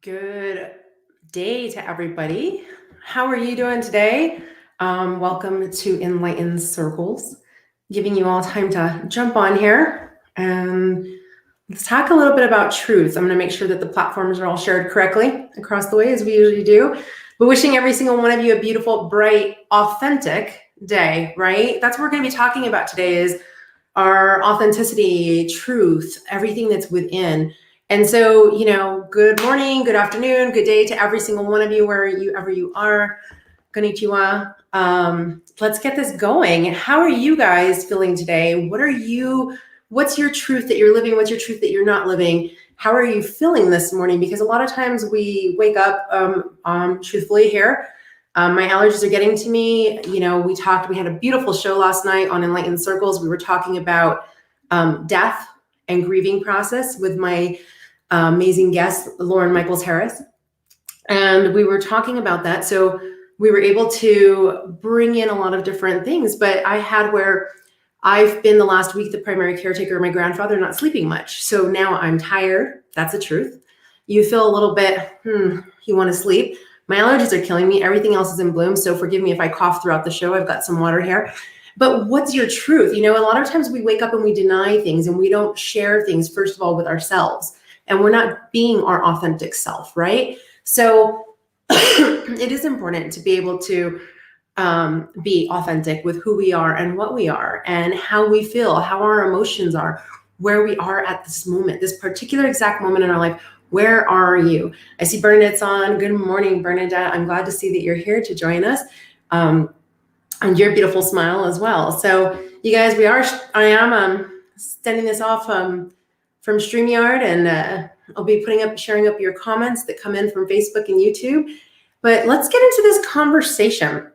Good day to everybody. How are you doing today? Welcome to Enlightened Circles, giving you all time to jump on here and let's talk a little bit about truth. I'm going to make sure that the platforms are all shared correctly across the way as we usually do. But wishing every single one of you a beautiful, bright, authentic day, right? That's what we're going to be talking about today is our authenticity, truth, everything that's within. And so, good morning, good afternoon, good day to every single one of you, wherever you are. Konnichiwa. Let's get this going. How are you guys feeling today? What's your truth that you're living? What's your truth that you're not living? How are you feeling this morning? Because a lot of times we wake up, truthfully here, my allergies are getting to me. We had a beautiful show last night on Enlightened Circles. We were talking about death and grieving process with my amazing guest, Lauren Michaels Harris. And we were talking about that. So we were able to bring in a lot of different things, but I've been the last week the primary caretaker of my grandfather, not sleeping much. So now I'm tired. That's the truth. You feel a little bit, you want to sleep. My allergies are killing me. Everything else is in bloom. So forgive me if I cough throughout the show. I've got some water here. But what's your truth? A lot of times we wake up and we deny things and we don't share things, first of all, with ourselves. And we're not being our authentic self, right? So it is important to be able to be authentic with who we are and what we are and how we feel, how our emotions are, where we are at this moment, this particular exact moment in our life. Where are you? I see Bernadette's on. Good morning, Bernadette. I'm glad to see that you're here to join us. And your beautiful smile as well. So you guys, I am sending this off from StreamYard, and I'll be sharing up your comments that come in from Facebook and YouTube. But let's get into this conversation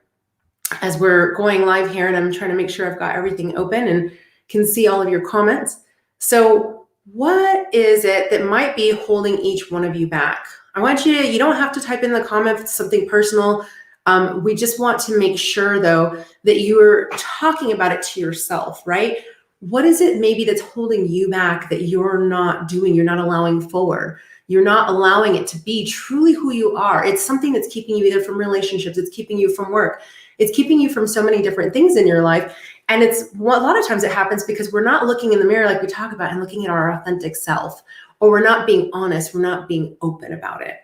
as we're going live here, and I'm trying to make sure I've got everything open and can see all of your comments. So what is it that might be holding each one of you back? I want you don't have to type in the comment if it's something personal. We just want to make sure, though, that you're talking about it to yourself, right? What is it maybe that's holding you back that you're not doing, you're not allowing forward? You're not allowing it to be truly who you are. It's something that's keeping you either from relationships, it's keeping you from work, it's keeping you from so many different things in your life. And a lot of times it happens because we're not looking in the mirror like we talk about and looking at our authentic self, or we're not being honest, we're not being open about it.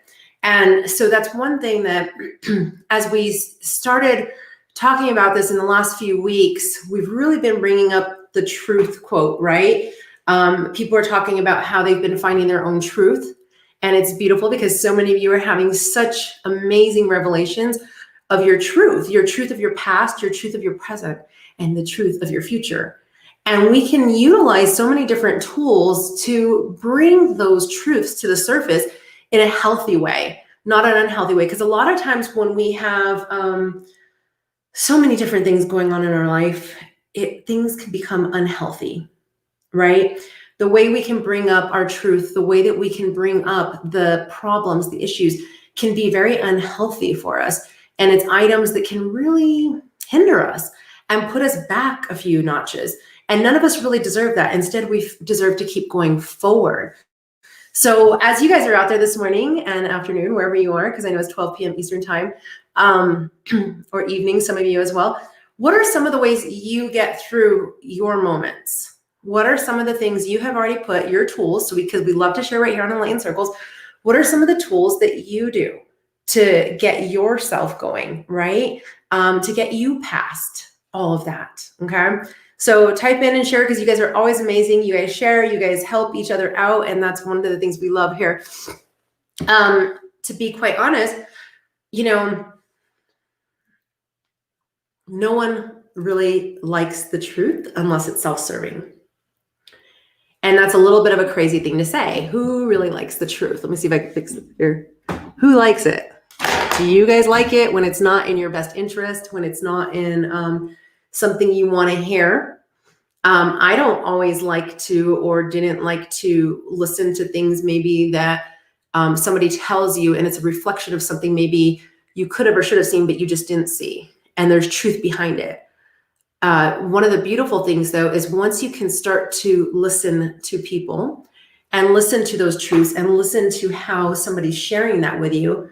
And so that's one thing that as we started talking about this in the last few weeks, we've really been bringing up the truth quote, right? People are talking about how they've been finding their own truth. And it's beautiful because so many of you are having such amazing revelations of your truth of your past, your truth of your present, and the truth of your future. And we can utilize so many different tools to bring those truths to the surface in a healthy way, not an unhealthy way. Because a lot of times when we have so many different things going on in our life, things can become unhealthy, right? The way we can bring up our truth, the way that we can bring up the problems, the issues can be very unhealthy for us. And it's items that can really hinder us and put us back a few notches. And none of us really deserve that. Instead, we deserve to keep going forward. So as you guys are out there this morning and afternoon, wherever you are, because I know it's 12 p.m. Eastern time, or evening, some of you as well, what are some of the ways you get through your moments? What are some of the things you have already put, your tools, because we love to share right here on Enlightened Circles, what are some of the tools that you do to get yourself going, right? To get you past all of that, okay? So type in and share because you guys are always amazing. You guys share, you guys help each other out, and that's one of the things we love here. To be quite honest, no one really likes the truth unless it's self-serving. And that's a little bit of a crazy thing to say. Who really likes the truth? Let me see if I can fix it here. Who likes it? Do you guys like it when it's not in your best interest, when it's not in something you want to hear? I don't always like to, or didn't like to, listen to things maybe that somebody tells you and it's a reflection of something maybe you could have or should have seen, but you just didn't see. And there's truth behind it. One of the beautiful things, though, is once you can start to listen to people and listen to those truths and listen to how somebody's sharing that with you,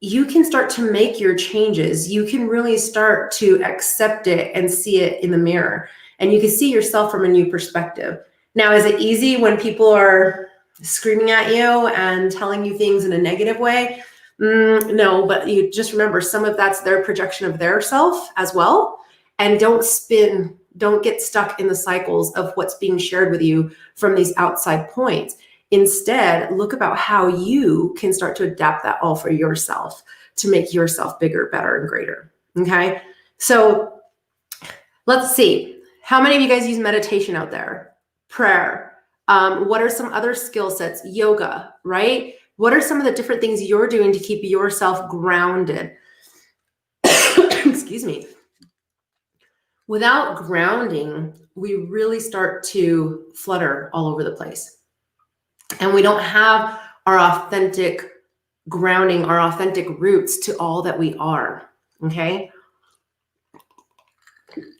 you can start to make your changes. You can really start to accept it and see it in the mirror. And you can see yourself from a new perspective. Now, is it easy when people are screaming at you and telling you things in a negative way? No, but you just remember some of that's their projection of their self as well. And don't get stuck in the cycles of what's being shared with you from these outside points. Instead, look about how you can start to adapt that all for yourself to make yourself bigger, better, and greater. Okay. So let's see. How many of you guys use meditation out there? Prayer. What are some other skill sets? Yoga, right? What are some of the different things you're doing to keep yourself grounded? Excuse me. Without grounding, we really start to flutter all over the place. And we don't have our authentic grounding, our authentic roots to all that we are, okay?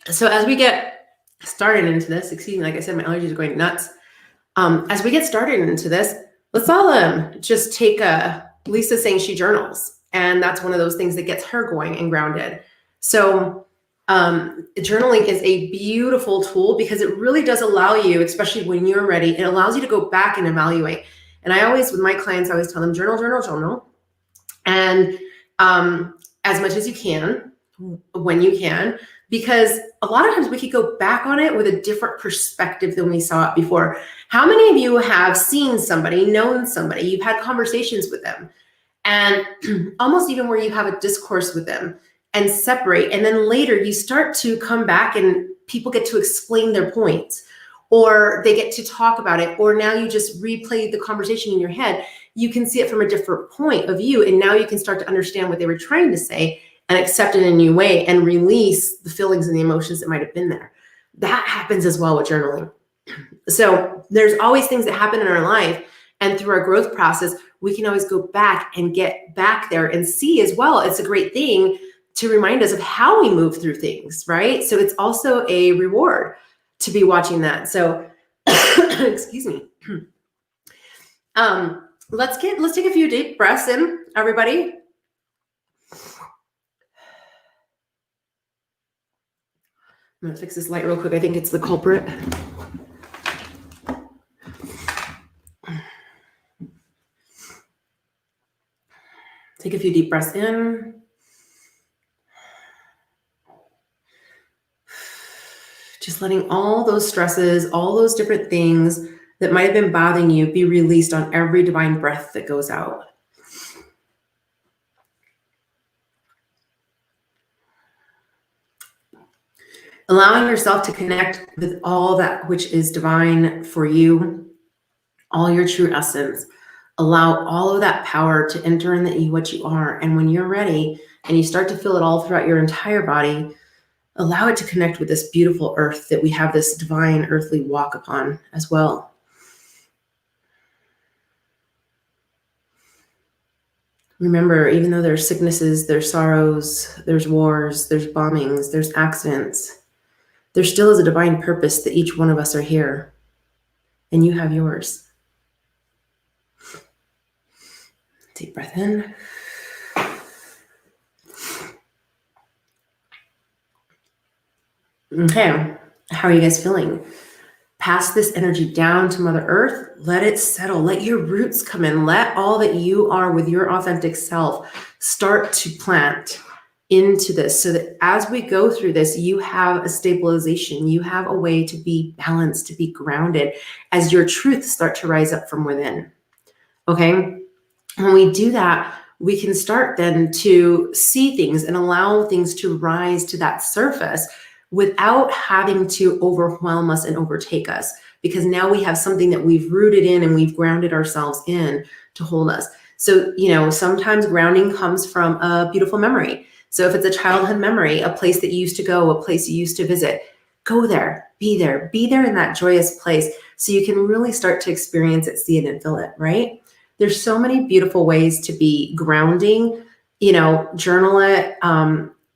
So as we get started into this, excuse me, like I said, my allergies are going nuts. As we get started into this, let's all just take Lisa's saying she journals. And that's one of those things that gets her going and grounded. So journaling is a beautiful tool because it really does allow you, especially when you're ready, it allows you to go back and evaluate. And I always, with my clients, I always tell them journal. And as much as you can, when you can, because a lot of times we could go back on it with a different perspective than we saw it before. How many of you have seen somebody, known somebody, you've had conversations with them, and almost even where you have a discourse with them and separate, and then later you start to come back and people get to explain their points, or they get to talk about it, or now you just replay the conversation in your head. You can see it from a different point of view, and now you can start to understand what they were trying to say and accept it in a new way and release the feelings and the emotions that might have been there. That happens as well with journaling. So there's always things that happen in our life, and through our growth process, we can always go back and get back there and see as well. It's a great thing to remind us of how we move through things, right? So it's also a reward to be watching that. So, excuse me. Let's take a few deep breaths in, everybody. I'm gonna fix this light real quick. I think it's the culprit. Take a few deep breaths in. Just letting all those stresses, all those different things that might have been bothering you be released on every divine breath that goes out. Allowing yourself to connect with all that which is divine for you, all your true essence. Allow all of that power to enter in what you are. And when you're ready and you start to feel it all throughout your entire body, allow it to connect with this beautiful earth that we have this divine earthly walk upon as well. Remember, even though there's sicknesses, there's sorrows, there's wars, there's bombings, there's accidents, there still is a divine purpose that each one of us are here, and you have yours. Deep breath in. Okay, how are you guys feeling? Pass this energy down to Mother Earth. Let it settle. Let your roots come in. Let all that you are with your authentic self start to plant into this so that as we go through this, you have a stabilization. You have a way to be balanced, to be grounded as your truths start to rise up from within. Okay? When we do that, we can start then to see things and allow things to rise to that surface without having to overwhelm us and overtake us, because now we have something that we've rooted in and we've grounded ourselves in to hold us. So, sometimes grounding comes from a beautiful memory. So if it's a childhood memory, a place that you used to go, a place you used to visit, go there, be there in that joyous place so you can really start to experience it, see it, and feel it, right? There's so many beautiful ways to be grounding, journal it.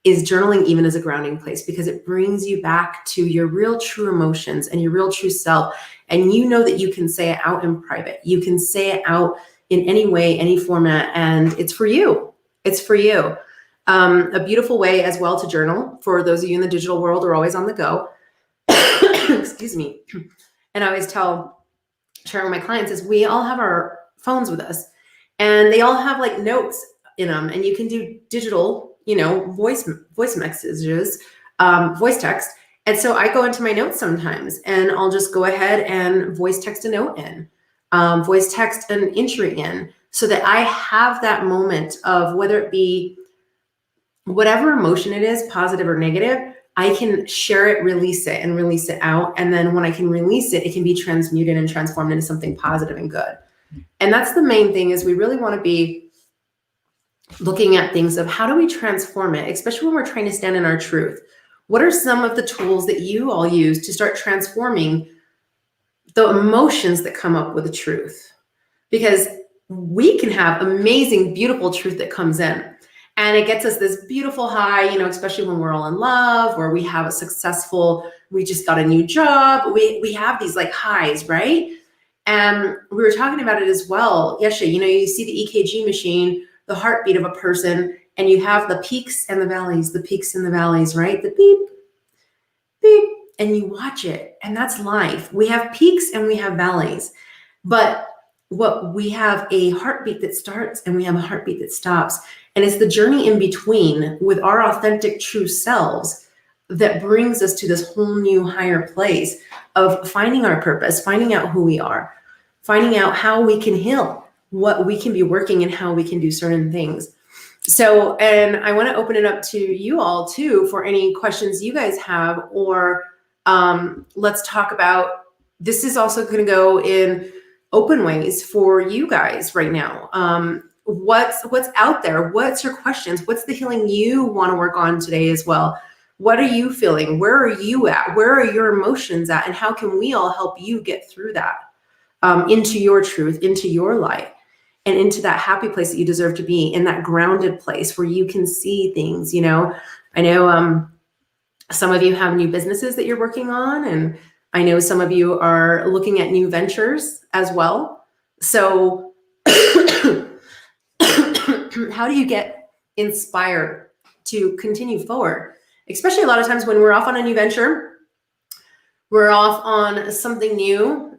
is journaling even as a grounding place, because it brings you back to your real true emotions and your real true self. And you know that you can say it out in private. You can say it out in any way, any format, and it's for you. It's for you. A beautiful way as well to journal, for those of you in the digital world or always on the go. Excuse me. And I always share with my clients is we all have our phones with us, and they all have like notes in them, and you can do digital, voice messages, voice text. And so I go into my notes sometimes and I'll just go ahead and voice text a note in, voice text an entry in, so that I have that moment of, whether it be whatever emotion it is, positive or negative, I can share it, release it out. And then when I can release it, it can be transmuted and transformed into something positive and good. And that's the main thing, is we really want to be looking at things of how do we transform it, especially when we're trying to stand in our truth. What are some of the tools that you all use to start transforming the emotions that come up with the truth? Because we can have amazing, beautiful truth that comes in, and it gets us this beautiful high, especially when we're all in love, or we have a successful, we just got a new job. We have these like highs, right? And we were talking about it as well yesterday. You see the EKG machine, the heartbeat of a person, and you have the peaks and the valleys, right? The beep, beep, and you watch it, and that's life. We have peaks and we have valleys, but we have a heartbeat that starts and we have a heartbeat that stops. And it's the journey in between with our authentic true selves that brings us to this whole new higher place of finding our purpose, finding out who we are, finding out how we can heal, what we can be working, and how we can do certain things. So, and I want to open it up to you all too for any questions you guys have, or let's talk about, this is also going to go in open ways for you guys right now. What's out there? What's your questions? What's the healing you want to work on today as well? What are you feeling? Where are you at? Where are your emotions at? And how can we all help you get through that, into your truth, into your light, and into that happy place that you deserve to be, in that grounded place where you can see things. I know some of you have new businesses that you're working on, and I know some of you are looking at new ventures as well. So how do you get inspired to continue forward? Especially a lot of times when we're off on a new venture, we're off on something new.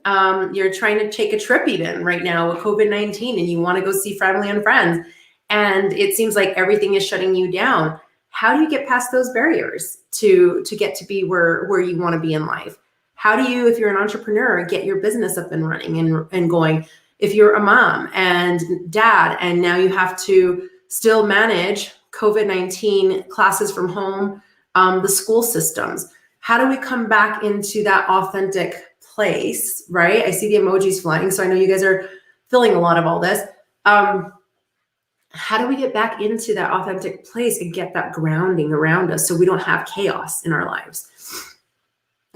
You're trying to take a trip even right now with COVID-19, and you want to go see family and friends, and it seems like everything is shutting you down. How do you get past those barriers to get to be where you want to be in life? How do you, if you're an entrepreneur, get your business up and running and going? If you're a mom and dad, and now you have to still manage COVID-19 classes from home, the school systems, how do we come back into that authentic place, right? I see the emojis flying, so I know you guys are feeling a lot of all this. How do we get back into that authentic place and get that grounding around us so we don't have chaos in our lives?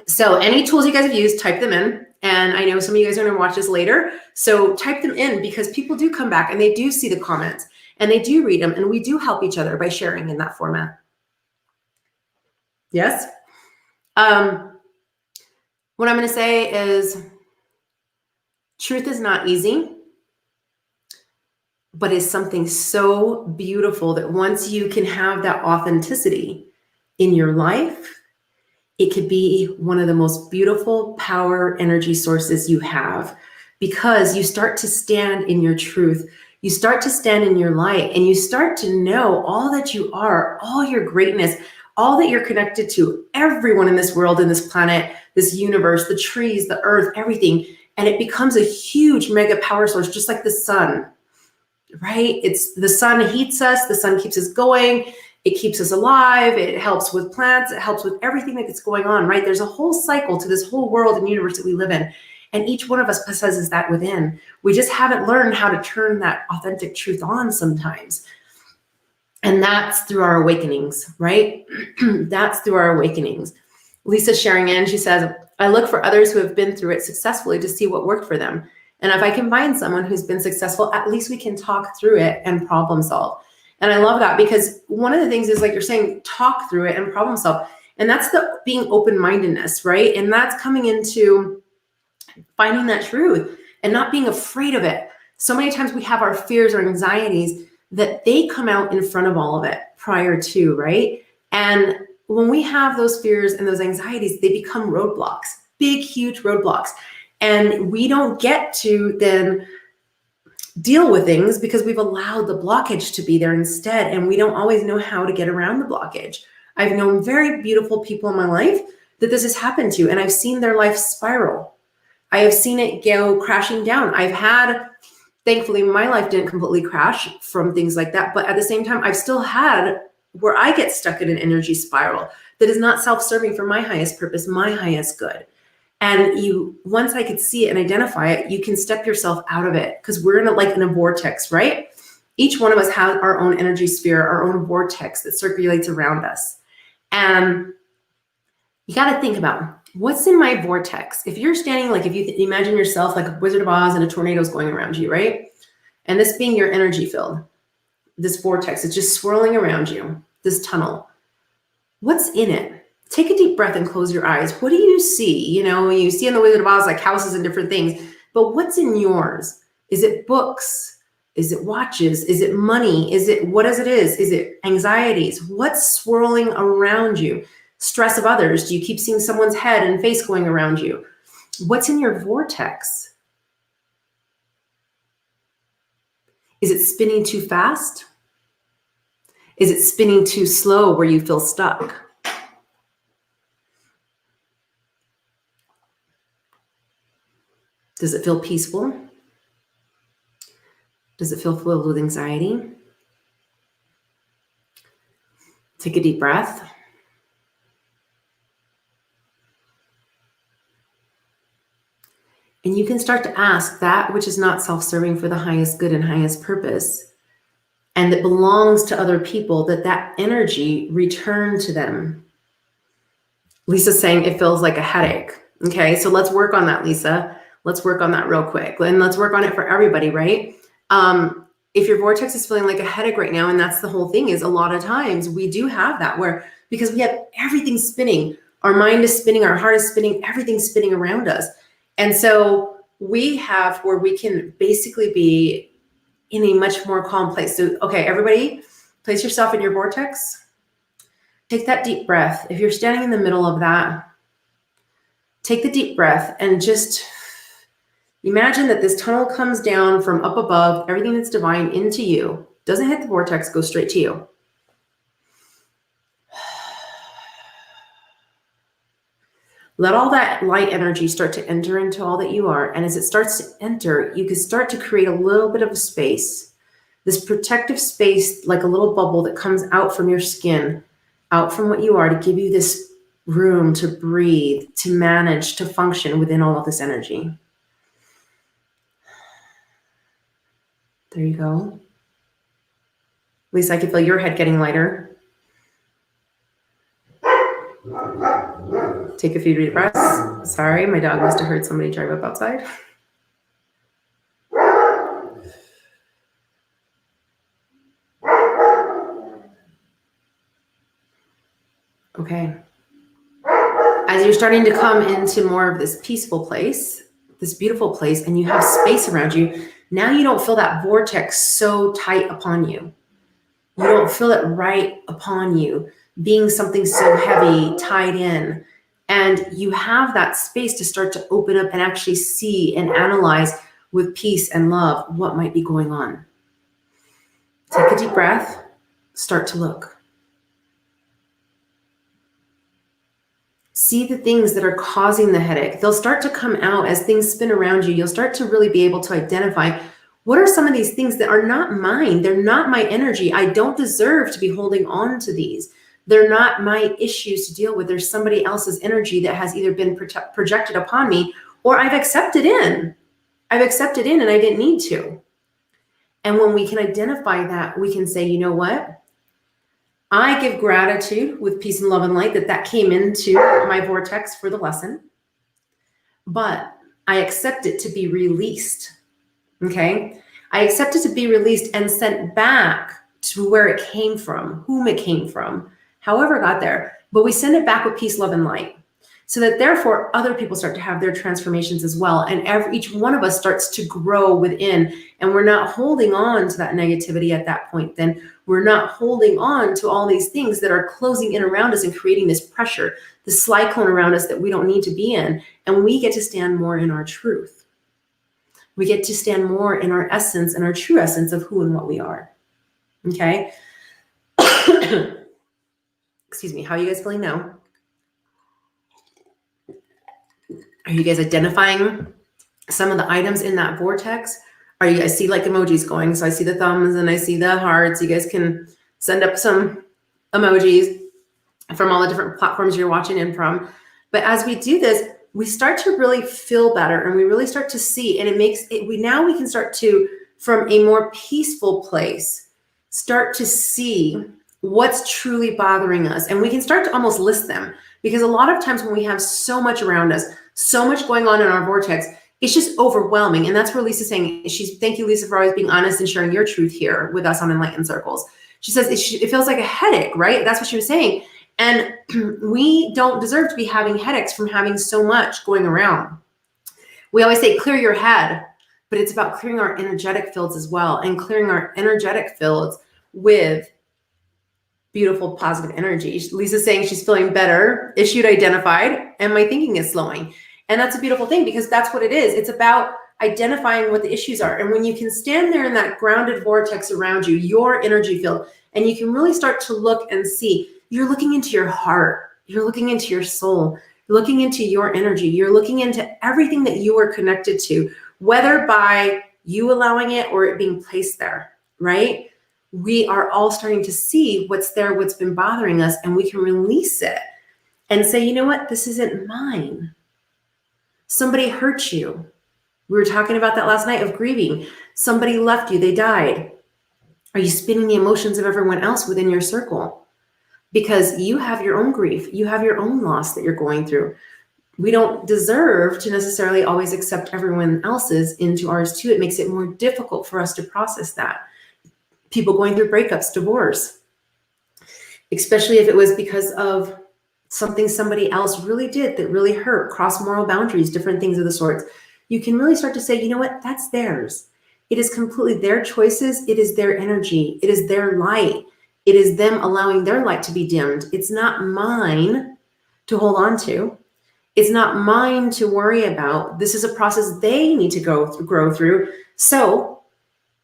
So any tools you guys have used, type them in. And I know some of you guys are going to watch this later, so type them in, because people do come back and they do see the comments and they do read them, and we do help each other by sharing in that format. Yes? What I'm going to say is, truth is not easy, but is something so beautiful that once you can have that authenticity in your life, it could be one of the most beautiful power energy sources you have, because you start to stand in your truth. You start to stand in your light, and you start to know all that you are, all your greatness, all that you're connected to, everyone in this world, in this planet, this universe, the trees, the earth, everything. And it becomes a huge mega power source, just like the sun, right? It's the sun heats us, the sun keeps us going. It keeps us alive. It helps with plants. It helps with everything that's going on, right? There's a whole cycle to this whole world and universe that we live in. And each one of us possesses that within. We just haven't learned how to turn that authentic truth on sometimes. And that's through our awakenings, right? That's through our awakenings. Lisa's sharing in, she says, I look for others who have been through it successfully to see what worked for them. And if I can find someone who's been successful, at least we can talk through it and problem solve. And I love that, because one of the things is, like you're saying, talk through it and problem solve. And that's the being open-mindedness, right? And that's coming into finding that truth and not being afraid of it. So many times we have our fears or anxieties that they come out in front of all of it prior to, right? And when we have those fears and those anxieties, they become roadblocks, big, huge roadblocks. And we don't get to then deal with things because we've allowed the blockage to be there instead. And we don't always know how to get around the blockage. I've known very beautiful people in my life that this has happened to, and I've seen their life spiral. I have seen it go crashing down. Thankfully, my life didn't completely crash from things like that. But at the same time, I've still had where I get stuck in an energy spiral that is not self-serving for my highest purpose, my highest good. And once I could see it and identify it, you can step yourself out of it, because we're in a vortex, right? Each one of us has our own energy sphere, our own vortex that circulates around us. And you got to think about, what's in my vortex? If you're standing, if you imagine yourself like a Wizard of Oz and a tornado is going around you, right? And this being your energy field, this vortex, it's just swirling around you, this tunnel. What's in it? Take a deep breath and close your eyes. What do you see? You see in the Wizard of Oz, like houses and different things, but what's in yours? Is it books? Is it watches? Is it money? Is it anxieties? What's swirling around you? Stress of others? Do you keep seeing someone's head and face going around you? What's in your vortex? Is it spinning too fast? Is it spinning too slow where you feel stuck? Does it feel peaceful? Does it feel filled with anxiety? Take a deep breath. And you can start to ask that which is not self-serving for the highest good and highest purpose, and that belongs to other people, that energy return to them. Lisa's saying it feels like a headache. Okay, so let's work on that, Lisa. Let's work on that real quick. And let's work on it for everybody, right? If your vortex is feeling like a headache right now, and that's the whole thing, is a lot of times we do have that, because we have everything spinning. Our mind is spinning, our heart is spinning, everything's spinning around us. And so we have where we can basically be in a much more calm place. So, okay, everybody, place yourself in your vortex. Take that deep breath. If you're standing in the middle of that, take the deep breath and just imagine that this tunnel comes down from up above, everything that's divine, into you. Doesn't hit the vortex, goes straight to you. Let all that light energy start to enter into all that you are. And as it starts to enter, you can start to create a little bit of a space, this protective space, like a little bubble that comes out from your skin, out from what you are, to give you this room to breathe, to manage, to function within all of this energy. There you go. At least I can feel your head getting lighter. Take a few deep breaths. Sorry, my dog must have heard somebody drive up outside. Okay. As you're starting to come into more of this peaceful place, this beautiful place, and you have space around you, now you don't feel that vortex so tight upon you. You don't feel it right upon you, being something so heavy, tied in. And you have that space to start to open up and actually see and analyze with peace and love what might be going on. Take a deep breath, start to look. See the things that are causing the headache. They'll start to come out as things spin around you. You'll start to really be able to identify, what are some of these things that are not mine? They're not my energy. I don't deserve to be holding on to these. They're not my issues to deal with. There's somebody else's energy that has either been projected upon me, or I've accepted in. I've accepted in and I didn't need to. And when we can identify that, we can say, you know what? I give gratitude with peace and love and light that came into my vortex for the lesson, but I accept it to be released. Okay. I accept it to be released and sent back to where it came from, whom it came from, however it got there, but we send it back with peace, love, and light. So that therefore other people start to have their transformations as well. And each one of us starts to grow within, and we're not holding on to that negativity at that point. Then we're not holding on to all these things that are closing in around us and creating this pressure, this cyclone around us that we don't need to be in. And we get to stand more in our truth. We get to stand more in our essence and our true essence of who and what we are. Okay. Excuse me. How are you guys feeling now? Are you guys identifying some of the items in that vortex? Are you guys see like emojis going? So I see the thumbs and I see the hearts. You guys can send up some emojis from all the different platforms you're watching in from. But as we do this, we start to really feel better, and we really start to see, and it makes it, we can start to, from a more peaceful place, start to see what's truly bothering us. And we can start to almost list them, because a lot of times when we have so much around us, so much going on in our vortex, it's just overwhelming. And that's where Lisa's saying, thank you, Lisa, for always being honest and sharing your truth here with us on Enlightened Circles. She says it feels like a headache, right? That's what she was saying. And we don't deserve to be having headaches from having so much going around. We always say, clear your head, but it's about clearing our energetic fields as well, and clearing our energetic fields with beautiful, positive energy. Lisa's saying she's feeling better, issue identified, and my thinking is slowing. And that's a beautiful thing, because that's what it is. It's about identifying what the issues are. And when you can stand there in that grounded vortex around you, your energy field, and you can really start to look and see, you're looking into your heart, you're looking into your soul, you're looking into your energy, you're looking into everything that you are connected to, whether by you allowing it or it being placed there, right? We are all starting to see what's there, what's been bothering us, and we can release it and say, you know what, this isn't mine. Somebody hurt you. We were talking about that last night of grieving. Somebody left you, they died. Are you spinning the emotions of everyone else within your circle? Because you have your own grief, you have your own loss that you're going through. We don't deserve to necessarily always accept everyone else's into ours too. It makes it more difficult for us to process that. People going through breakups, divorce, especially if it was because of something somebody else really did that really hurt, cross moral boundaries, different things of the sorts. You can really start to say, you know what, that's theirs. It is completely their choices. It is their energy. It is their light. It is them allowing their light to be dimmed. It's not mine to hold on to. It's not mine to worry about. This is a process they need to grow through. So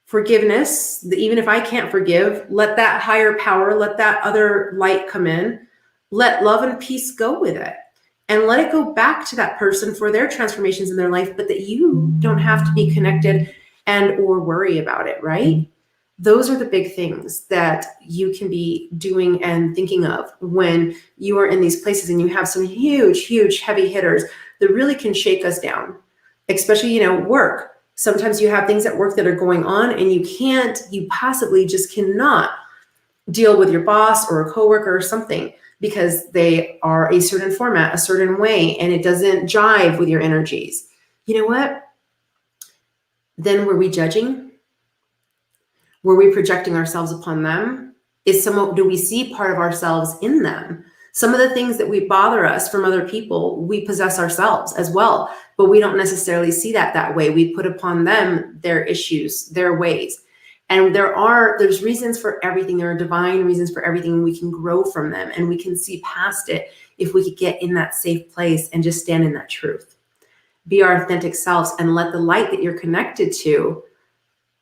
forgiveness, even if I can't forgive, let that higher power, let that other light come in. Let love and peace go with it, and let it go back to that person for their transformations in their life, but that you don't have to be connected and or worry about it, right? Those are the big things that you can be doing and thinking of when you are in these places and you have some huge, huge heavy hitters that really can shake us down, especially, work. Sometimes you have things at work that are going on and you possibly just cannot deal with your boss or a coworker or something because they are a certain format, a certain way, and it doesn't jive with your energies. You know what? Then were we judging? Were we projecting ourselves upon them? Do we see part of ourselves in them? Some of the things that we bother us from other people, we possess ourselves as well, but we don't necessarily see that way. We put upon them their issues, their ways. And there's reasons for everything. There are divine reasons for everything. We can grow from them and we can see past it if we could get in that safe place and just stand in that truth. Be our authentic selves and let the light that you're connected to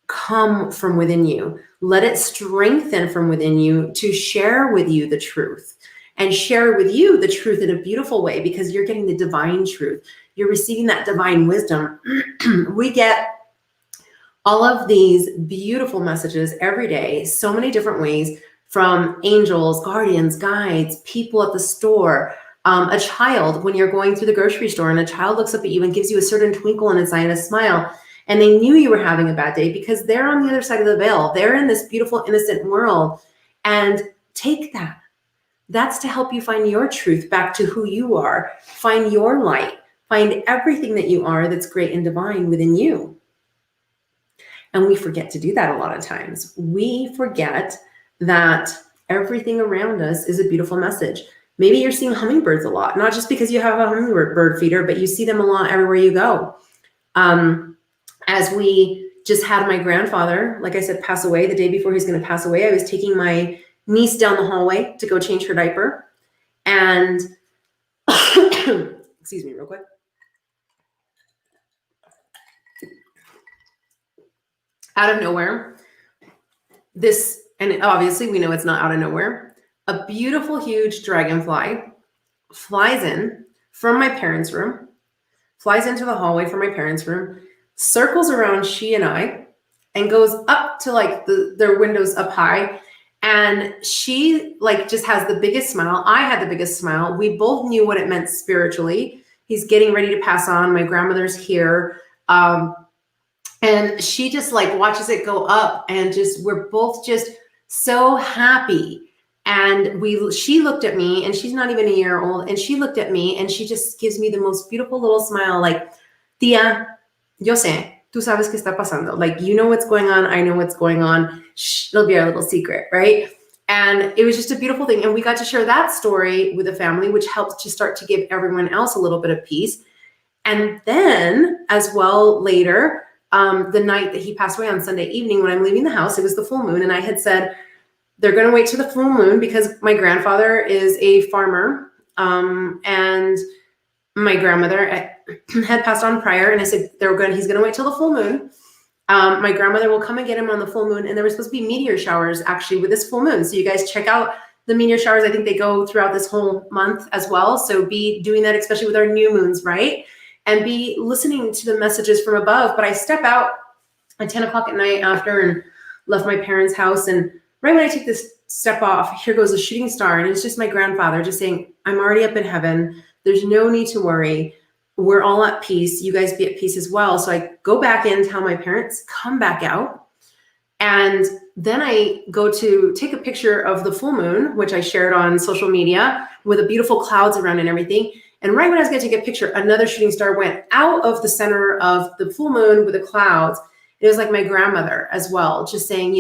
come from within you. Let it strengthen from within you to share with you the truth, and share with you the truth in a beautiful way, because you're getting the divine truth. You're receiving that divine wisdom. We get all of these beautiful messages every day, so many different ways, from angels, guardians, guides, people at the store, a child when you're going through the grocery store and a child looks up at you and gives you a certain twinkle in its eye and a smile. And they knew you were having a bad day because they're on the other side of the veil. They're in this beautiful, innocent world. And take that. That's to help you find your truth back to who you are. Find your light. Find everything that you are that's great and divine within you. And we forget to do that a lot of times. We forget that everything around us is a beautiful message. Maybe you're seeing hummingbirds a lot, not just because you have a hummingbird feeder, but you see them a lot everywhere you go. As we just had my grandfather, like I said, pass away the day before he's going to pass away, I was taking my niece down the hallway to go change her diaper. And excuse me real quick. Out of nowhere, and obviously we know it's not out of nowhere, a beautiful, huge dragonfly flies in from my parents' room, flies into the hallway from my parents' room, circles around she and I, and goes up to like their windows up high. And she like just has the biggest smile. I had the biggest smile. We both knew what it meant spiritually. He's getting ready to pass on. My grandmother's here. And she just like watches it go up, and we're both just so happy. And she looked at me, and she's not even a year old. And she looked at me, and she just gives me the most beautiful little smile. Like, Tia, yo sé, tú sabes qué está pasando. Like, you know what's going on. I know what's going on. Shh, it'll be our little secret, right? And it was just a beautiful thing. And we got to share that story with the family, which helps to start to give everyone else a little bit of peace. And then as well later, the night that he passed away on Sunday evening, when I'm leaving the house, it was the full moon. And I had said, they're going to wait till the full moon because my grandfather is a farmer. And my grandmother had passed on prior. And I said, he's going to wait till the full moon. My grandmother will come and get him on the full moon. And there were supposed to be meteor showers actually with this full moon. So you guys check out the meteor showers. I think they go throughout this whole month as well. So be doing that, especially with our new moons, right? And be listening to the messages from above. But I step out at 10 o'clock at night after and left my parents' house. And right when I take this step off, here goes a shooting star. And it's just my grandfather just saying, I'm already up in heaven. There's no need to worry. We're all at peace. You guys be at peace as well. So I go back in, tell my parents, come back out. And then I go to take a picture of the full moon, which I shared on social media with the beautiful clouds around and everything. And right when I was going to take a picture, another shooting star went out of the center of the full moon with the clouds. It was like my grandmother as well, just saying,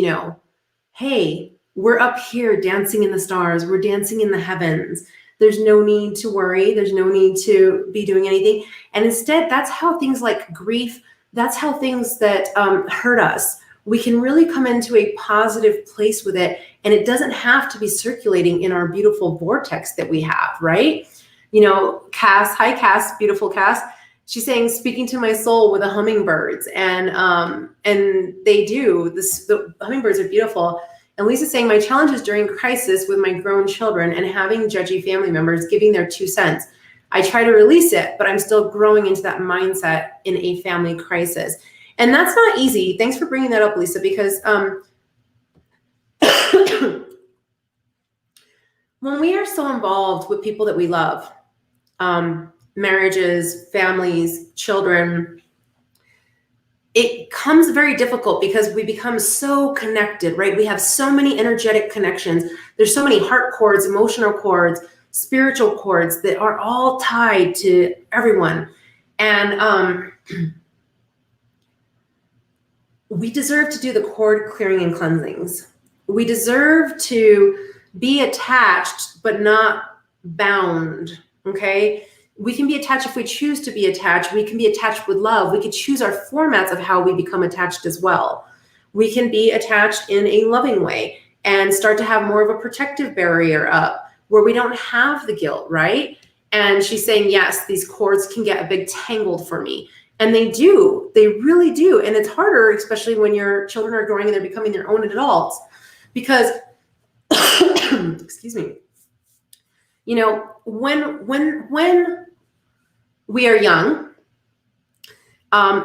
hey, we're up here dancing in the stars. We're dancing in the heavens. There's no need to worry. There's no need to be doing anything. And instead, that's how things like grief, that's how things that hurt us, we can really come into a positive place with it. And it doesn't have to be circulating in our beautiful vortex that we have, right? Cass, hi Cass, beautiful Cass. She's saying, speaking to my soul with the hummingbirds. And they do this, the hummingbirds are beautiful. And Lisa's saying, my challenge is during crisis with my grown children and having judgy family members giving their 2 cents. I try to release it, but I'm still growing into that mindset in a family crisis. And that's not easy. Thanks for bringing that up, Lisa, because when we are so involved with people that we love, marriages, families, children, it comes very difficult because we become so connected, right? We have so many energetic connections. There's so many heart cords, emotional cords, spiritual cords that are all tied to everyone. And we deserve to do the cord clearing and cleansings. We deserve to be attached, but not bound, okay? We can be attached if we choose to be attached. We can be attached with love. We can choose our formats of how we become attached as well. We can be attached in a loving way and start to have more of a protective barrier up where we don't have the guilt, right? And she's saying, yes, these cords can get a bit tangled for me. And they do, they really do. And it's harder, especially when your children are growing and they're becoming their own adults, because, excuse me, when we are young,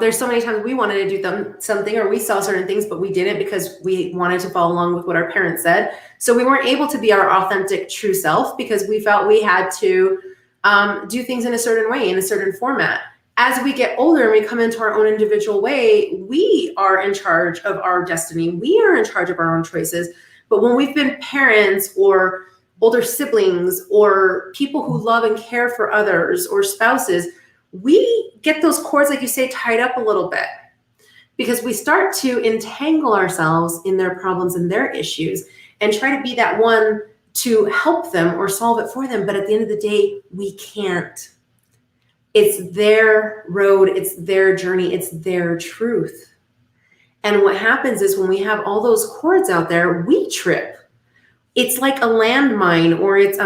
there's so many times we wanted to do something, or we saw certain things, but we didn't because we wanted to follow along with what our parents said. So we weren't able to be our authentic, true self because we felt we had to do things in a certain way, in a certain format. As we get older and we come into our own individual way, we are in charge of our destiny. We are in charge of our own choices. But when we've been parents or older siblings or people who love and care for others or spouses, we get those cords, like you say, tied up a little bit. because we start to entangle ourselves in their problems and their issues and try to be that one to help them or solve it for them. But at the end of the day, we can't. It's their road, it's their journey, it's their truth. And what happens is when we have all those cords out there, we trip. It's like a landmine, or it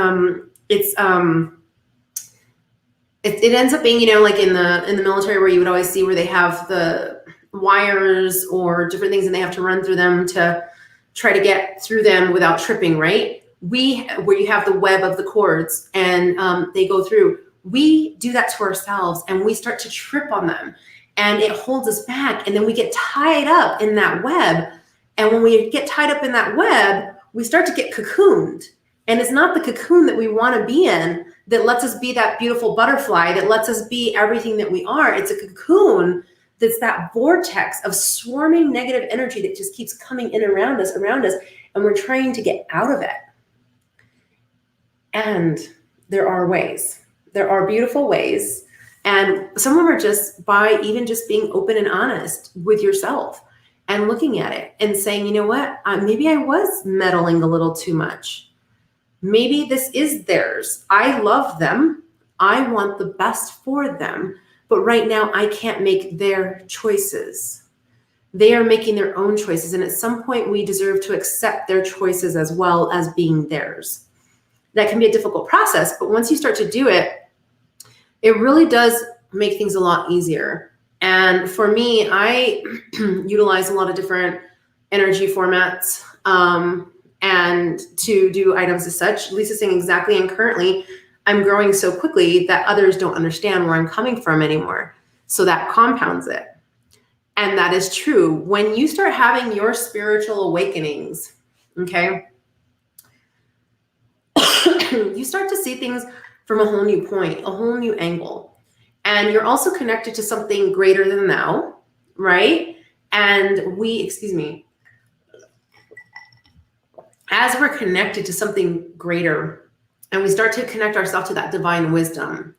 ends up being, you know, like in the military, where you would always see where they have the wires or different things and they have to run through them to try to get through them without tripping, right? Where you have the web of the cords and they go through, we do that to ourselves and we start to trip on them and it holds us back. And then we get tied up in that web. And when we get tied up in that web, we start to get cocooned. And it's not the cocoon that we want to be in that lets us be that beautiful butterfly, that lets us be everything that we are. It's a cocoon that's that vortex of swarming negative energy that just keeps coming in around us, and we're trying to get out of it. And there are ways. There are beautiful ways. And some of them are just by even just being open and honest with yourself and looking at it and saying, you know what, maybe I was meddling a little too much. Maybe this is theirs. I love them. I want the best for them. But right now I can't make their choices. They are making their own choices. And at some point we deserve to accept their choices as well as being theirs. That can be a difficult process, but once you start to do it, it really does make things a lot easier. And for me, I utilize a lot of different energy formats and to do items as such. Lisa's saying exactly, and currently I'm growing so quickly that others don't understand where I'm coming from anymore. So that compounds it. And that is true. When you start having your spiritual awakenings, okay, you start to see things from a whole new point, a whole new angle. And you're also connected to something greater than thou, right? And as we're connected to something greater and we start to connect ourselves to that divine wisdom,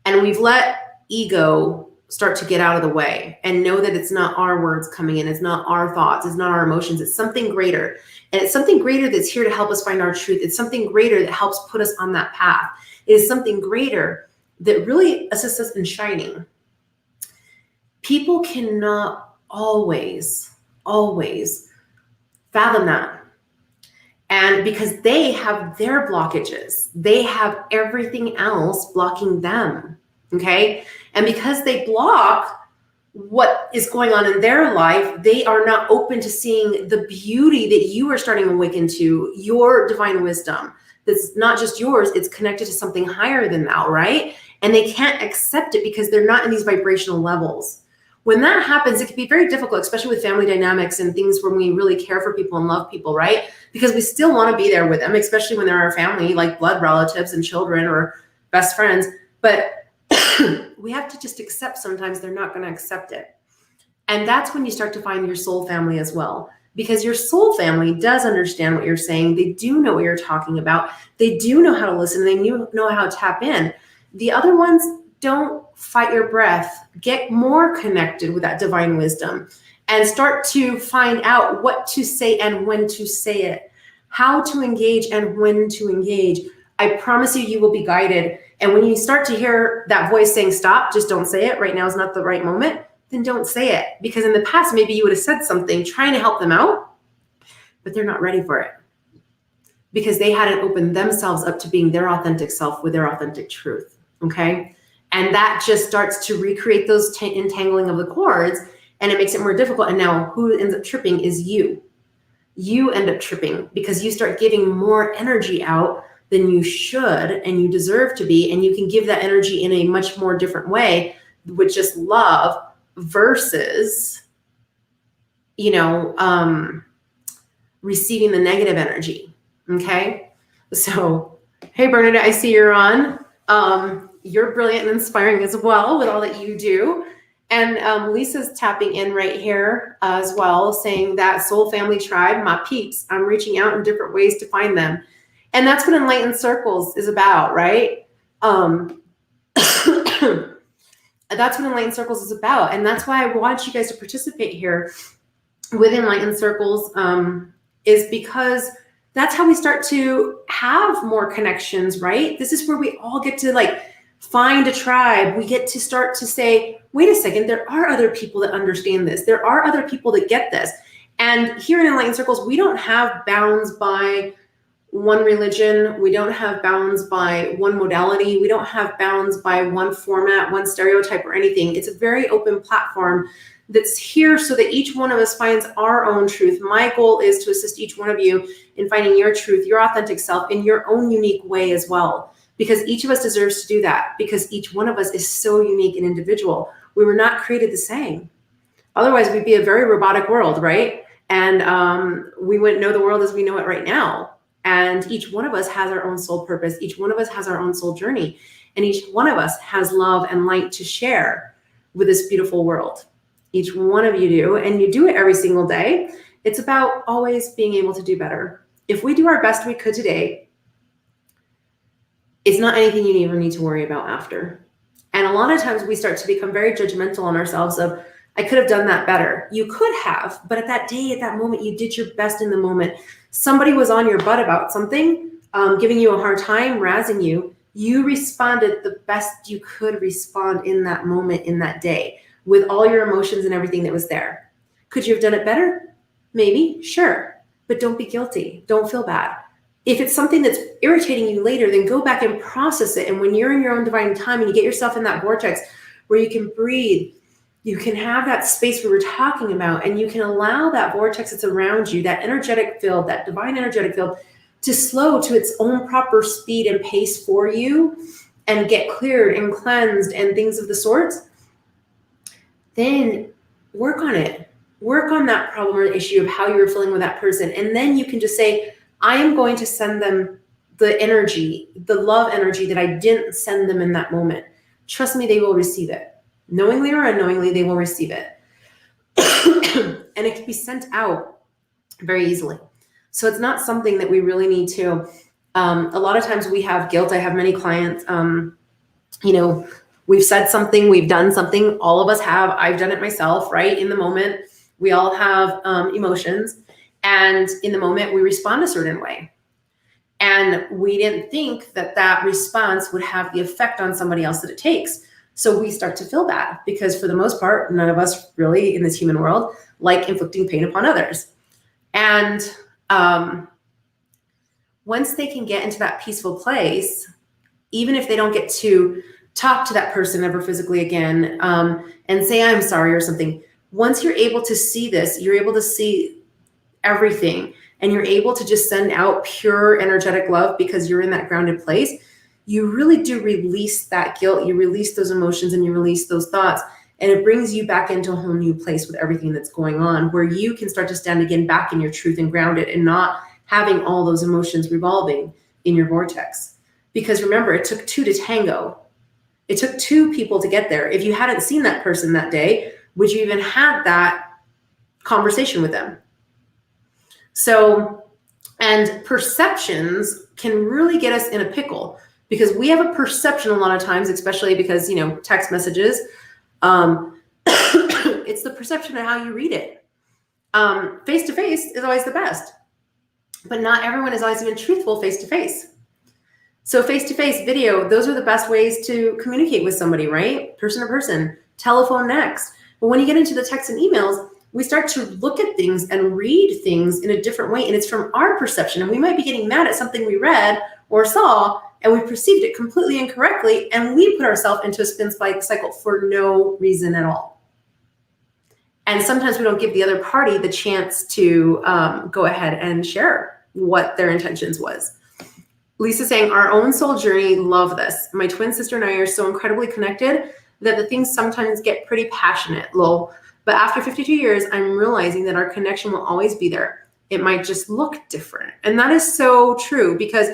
and we've let ego start to get out of the way and know that it's not our words coming in, it's not our thoughts, it's not our emotions, it's something greater. And it's something greater that's here to help us find our truth. It's something greater that helps put us on that path. It is something greater that really assists us in shining. People cannot always fathom that. And because they have their blockages, they have everything else blocking them, okay? And because they block what is going on in their life, they are not open to seeing the beauty that you are starting to awaken to, your divine wisdom. That's not just yours, it's connected to something higher than thou, right? And they can't accept it because they're not in these vibrational levels. When that happens, it can be very difficult, especially with family dynamics and things when we really care for people and love people, right? Because we still want to be there with them, especially when they're our family, like blood relatives and children or best friends. But we have to just accept sometimes they're not going to accept it. And that's when you start to find your soul family as well. Because your soul family does understand what you're saying. They do know what you're talking about. They do know how to listen. They know how to tap in. The other ones don't fight your breath. Get more connected with that divine wisdom and start to find out what to say and when to say it, how to engage and when to engage. I promise you, you will be guided. And when you start to hear that voice saying, stop, just don't say it. Right now is not the right moment. Then don't say it. Because in the past, maybe you would have said something trying to help them out, but they're not ready for it because they hadn't opened themselves up to being their authentic self with their authentic truth. Okay. And that just starts to recreate those entangling of the cords, and it makes it more difficult. And now who ends up tripping is you. You end up tripping because you start giving more energy out than you should and you deserve to be. And you can give that energy in a much more different way with just love versus, receiving the negative energy. Okay. So, hey, Bernadette, I see you're on. You're brilliant and inspiring as well with all that you do. And Lisa's tapping in right here as well, saying that soul family tribe, my peeps, I'm reaching out in different ways to find them. And that's what Enlightened Circles is about, right? That's what Enlightened Circles is about. And that's why I want you guys to participate here with Enlightened Circles, is because that's how we start to have more connections, right? This is where we all get to like find a tribe. We get to start to say, wait a second, there are other people that understand this. There are other people that get this. And here in Enlightened Circles, we don't have bounds by one religion. We don't have bounds by one modality. We don't have bounds by one format, one stereotype or anything. It's a very open platform that's here so that each one of us finds our own truth. My goal is to assist each one of you in finding your truth, your authentic self in your own unique way as well, because each of us deserves to do that, because each one of us is so unique and individual. We were not created the same. Otherwise, we'd be a very robotic world, right? And we wouldn't know the world as we know it right now. And each one of us has our own soul purpose. Each one of us has our own soul journey. And each one of us has love and light to share with this beautiful world. Each one of you do, and you do it every single day. It's about always being able to do better. If we do our best we could today, it's not anything you ever need to worry about after. And a lot of times we start to become very judgmental on ourselves of, I could have done that better. You could have, but at that day, at that moment, you did your best in the moment. Somebody was on your butt about something, giving you a hard time, razzing you. You responded the best you could respond in that moment, in that day, with all your emotions and everything that was there. Could you have done it better? Maybe, sure, but don't be guilty. Don't feel bad. If it's something that's irritating you later, then go back and process it. And when you're in your own divine time and you get yourself in that vortex where you can breathe, you can have that space we were talking about, and you can allow that vortex that's around you, that energetic field, that divine energetic field, to slow to its own proper speed and pace for you and get cleared and cleansed and things of the sorts. Then work on it. Work on that problem or issue of how you're feeling with that person. And then you can just say, I am going to send them the energy, the love energy that I didn't send them in that moment. Trust me, they will receive it. Knowingly or unknowingly, they will receive it. And it can be sent out very easily. So it's not something that we really need to. A lot of times we have guilt. I have many clients, we've said something, we've done something. All of us have. I've done it myself, right? In the moment, we all have emotions. And in the moment, we respond a certain way. And we didn't think that that response would have the effect on somebody else that it takes. So we start to feel bad because for the most part, none of us really in this human world like inflicting pain upon others. And once they can get into that peaceful place, even if they don't get to talk to that person ever physically again and say, I'm sorry or something, once you're able to see this, you're able to see everything and you're able to just send out pure energetic love because you're in that grounded place, you really do release that guilt, you release those emotions and you release those thoughts. And it brings you back into a whole new place with everything that's going on, where you can start to stand again back in your truth and grounded and not having all those emotions revolving in your vortex. Because remember, it took two to tango. It took two people to get there. If you hadn't seen that person that day, would you even have that conversation with them? So, and perceptions can really get us in a pickle because we have a perception a lot of times, especially because, text messages, it's the perception of how you read it. Face-to-face is always the best, but not everyone is always even truthful face-to-face. So face-to-face video, those are the best ways to communicate with somebody, right? Person to person, telephone next. But when you get into the texts and emails, we start to look at things and read things in a different way. And it's from our perception. And we might be getting mad at something we read or saw, and we perceived it completely incorrectly. And we put ourselves into a spin cycle for no reason at all. And sometimes we don't give the other party the chance to go ahead and share what their intentions was. Lisa saying, our own soul journey, love this. My twin sister and I are so incredibly connected that the things sometimes get pretty passionate, lol. But after 52 years, I'm realizing that our connection will always be there. It might just look different. And that is so true because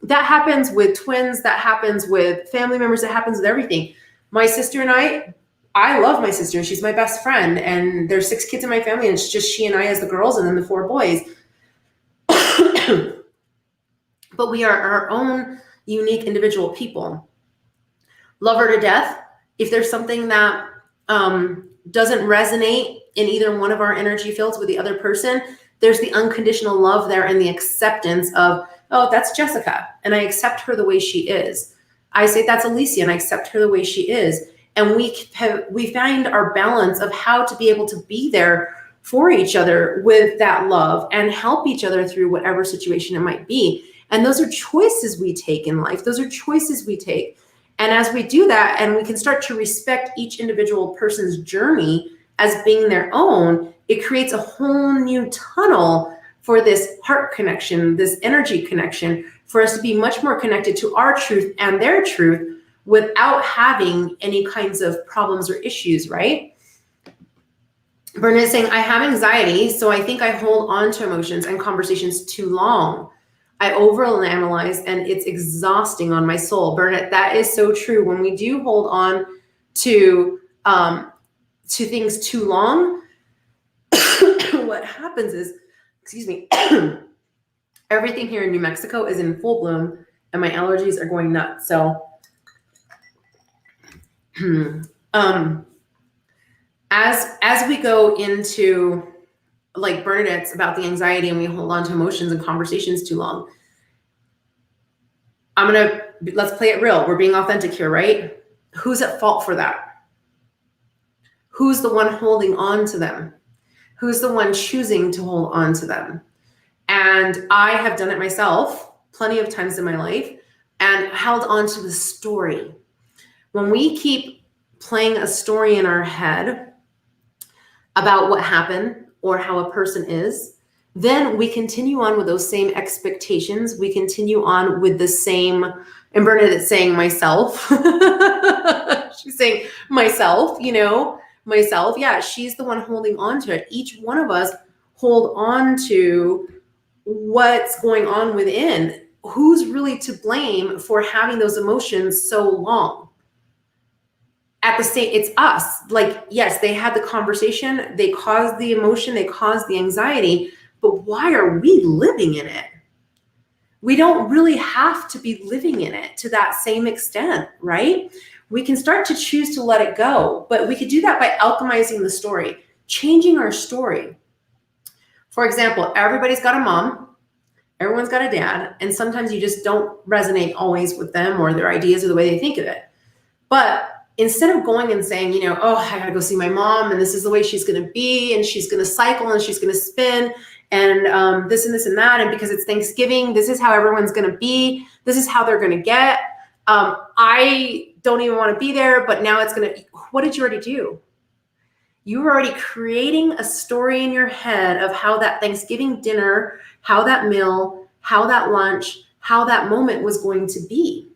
that happens with twins, that happens with family members, that happens with everything. My sister and I love my sister. She's my best friend. And there's 6 kids in my family and it's just she and I as the girls and then the 4 boys. But we are our own unique individual people. Love her to death. If there's something that doesn't resonate in either one of our energy fields with the other person, there's the unconditional love there and the acceptance of, oh, that's Jessica, and I accept her the way she is. I say that's Alicia, and I accept her the way she is. And we find our balance of how to be able to be there for each other with that love and help each other through whatever situation it might be. And those are choices we take in life. Those are choices we take. And as we do that, and we can start to respect each individual person's journey as being their own, it creates a whole new tunnel for this heart connection, this energy connection, for us to be much more connected to our truth and their truth without having any kinds of problems or issues, right? Bernard is saying, I have anxiety, so I think I hold on to emotions and conversations too long. I overanalyze and it's exhausting on my soul. Bernard, that is so true. When we do hold on to things too long, what happens is, excuse me, everything here in New Mexico is in full bloom and my allergies are going nuts. So as we go into like Bernadette's about the anxiety and we hold on to emotions and conversations too long, let's play it real. We're being authentic here, right? Who's at fault for that? Who's the one holding on to them? Who's the one choosing to hold on to them? And I have done it myself plenty of times in my life and held on to the story. When we keep playing a story in our head about what happened or how a person is, then we continue on with those same expectations. We continue on with the same, and Bernadette's saying myself. She's saying myself, myself. Yeah, she's the one holding on to it. Each one of us hold on to what's going on within. Who's really to blame for having those emotions so long? It's us. Like, yes, they had the conversation, they caused the emotion, they caused the anxiety, but why are we living in it? We don't really have to be living in it to that same extent, right? We can start to choose to let it go, but we could do that by alchemizing the story, changing our story. For example, everybody's got a mom, everyone's got a dad, and sometimes you just don't resonate always with them or their ideas or the way they think of it. But instead of going and saying, oh, I gotta go see my mom and this is the way she's gonna be and she's gonna cycle and she's gonna spin and this and this and that, and because it's Thanksgiving, this is how everyone's gonna be, this is how they're gonna get. I don't even wanna be there, but now what did you already do? You were already creating a story in your head of how that Thanksgiving dinner, how that meal, how that lunch, how that moment was going to be.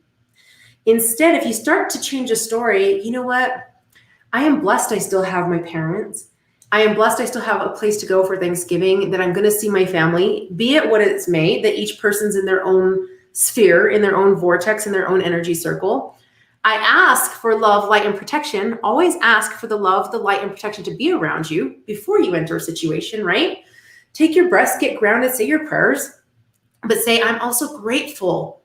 Instead, if you start to change a story, you know what? I am blessed I still have my parents. I am blessed I still have a place to go for Thanksgiving, that I'm going to see my family, be it what it's may, that each person's in their own sphere, in their own vortex, in their own energy circle. I ask for love, light, and protection. Always ask for the love, the light, and protection to be around you before you enter a situation, right? Take your breaths, get grounded, say your prayers, but say, I'm also grateful.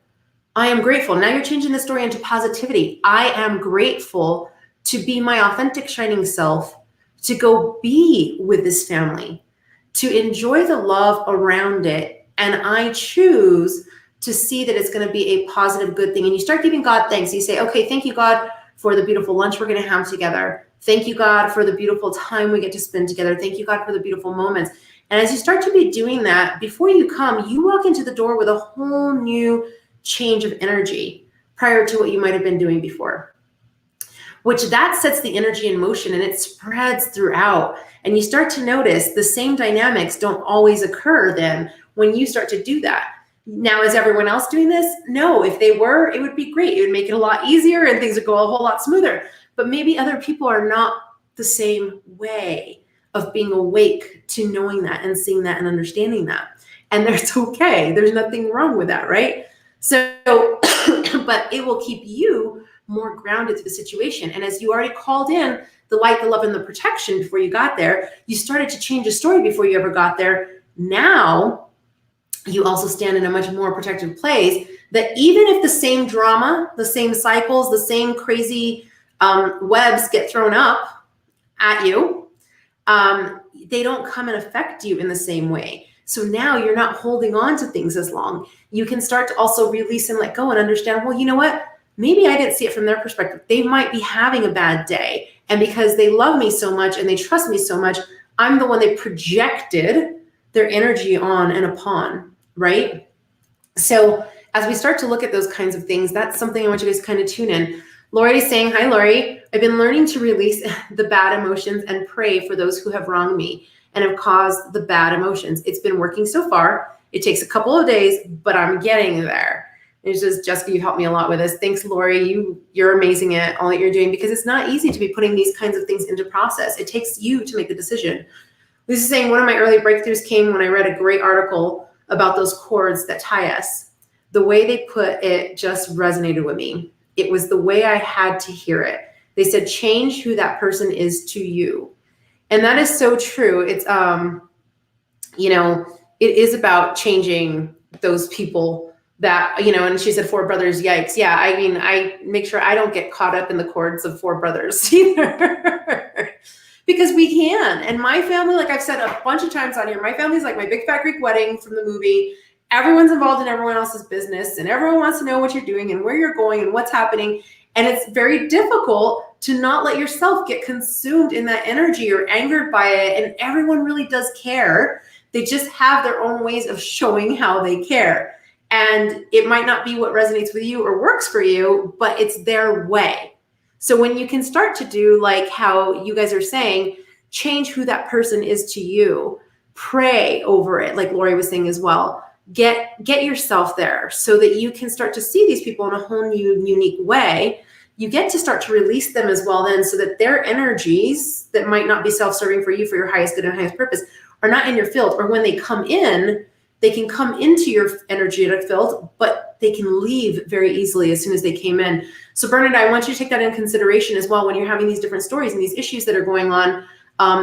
I am grateful. Now you're changing the story into positivity. I am grateful to be my authentic shining self, to go be with this family, to enjoy the love around it. And I choose to see that it's going to be a positive, good thing. And you start giving God thanks. You say, okay, thank you, God, for the beautiful lunch we're going to have together. Thank you, God, for the beautiful time we get to spend together. Thank you, God, for the beautiful moments. And as you start to be doing that, before you come, you walk into the door with a whole new change of energy prior to what you might have been doing before, which that sets the energy in motion and it spreads throughout. And you start to notice the same dynamics don't always occur then when you start to do that. Now, is everyone else doing this? No, if they were, it would be great. It would make it a lot easier and things would go a whole lot smoother. But maybe other people are not the same way of being awake to knowing that and seeing that and understanding that. And that's okay. There's nothing wrong with that, right? So, but it will keep you more grounded to the situation. And as you already called in the light, the love, and the protection before you got there, you started to change the story before you ever got there. Now, you also stand in a much more protected place that even if the same drama, the same cycles, the same crazy webs get thrown up at you, they don't come and affect you in the same way. So now you're not holding on to things as long. You can start to also release and let go and understand, well, you know what? Maybe I didn't see it from their perspective. They might be having a bad day. And because they love me so much and they trust me so much, I'm the one they projected their energy on and upon, right? So as we start to look at those kinds of things, that's something I want you guys to kind of tune in. Lori's saying, hi, Lori. I've been learning to release the bad emotions and pray for those who have wronged me and have caused the bad emotions. It's been working so far. It takes a couple of days, but I'm getting there. It's just, Jessica, you helped me a lot with this. Thanks, Lori. You're amazing at all that you're doing, because it's not easy to be putting these kinds of things into process. It takes you to make the decision. Lucy's saying, one of my early breakthroughs came when I read a great article about those cords that tie us. The way they put it just resonated with me. It was the way I had to hear it. They said, change who that person is to you. And that is so true. It's, it is about changing those people that, and she said 4 brothers, yikes. Yeah, I mean, I make sure I don't get caught up in the cords of 4 brothers either. Because we can. And my family, like I've said a bunch of times on here, my family's like my big fat Greek wedding from the movie. Everyone's involved in everyone else's business, and everyone wants to know what you're doing and where you're going and what's happening. And it's very difficult to not let yourself get consumed in that energy or angered by it. And everyone really does care. They just have their own ways of showing how they care. And it might not be what resonates with you or works for you, but it's their way. So when you can start to do like how you guys are saying, change who that person is to you, pray over it, like Lori was saying as well. Get yourself there so that you can start to see these people in a whole new, unique way. You get to start to release them as well then, so that their energies that might not be self-serving for you, for your highest good and highest purpose, are not in your field. Or when they come in, they can come into your energetic field, but they can leave very easily as soon as they came in. So Bernard, I want you to take that in consideration as well when you're having these different stories and these issues that are going on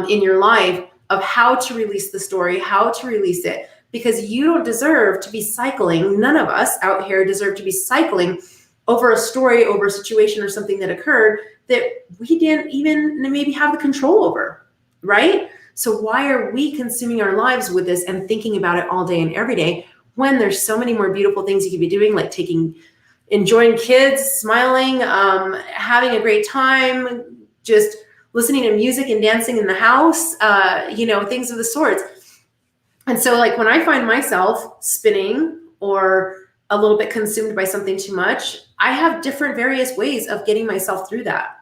in your life, of how to release the story, how to release it. Because you don't deserve to be cycling. None of us out here deserve to be cycling over a story, over a situation or something that occurred that we didn't even maybe have the control over, right? So why are we consuming our lives with this and thinking about it all day and every day, when there's so many more beautiful things you could be doing, like enjoying kids, smiling, having a great time, just listening to music and dancing in the house, things of the sorts. And so like when I find myself spinning or a little bit consumed by something too much, I have different various ways of getting myself through that.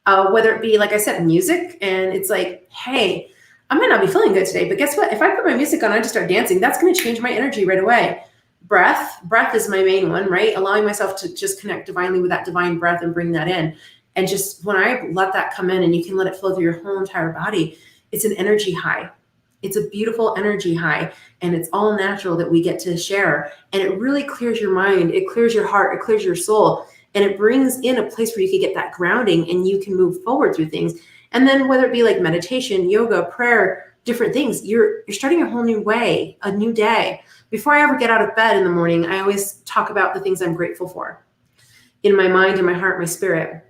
Whether it be, like I said, music, and it's like, hey, I might not be feeling good today, but guess what? If I put my music on, I just start dancing, that's going to change my energy right away. Breath is my main one, right? Allowing myself to just connect divinely with that divine breath and bring that in. And just when I let that come in, and you can let it flow through your whole entire body, it's an energy high. It's a beautiful energy high, and it's all natural that we get to share. And it really clears your mind. It clears your heart. It clears your soul. And it brings in a place where you can get that grounding and you can move forward through things. And then whether it be like meditation, yoga, prayer, different things, you're starting a whole new way, a new day. Before I ever get out of bed in the morning, I always talk about the things I'm grateful for in my mind, in my heart, my spirit,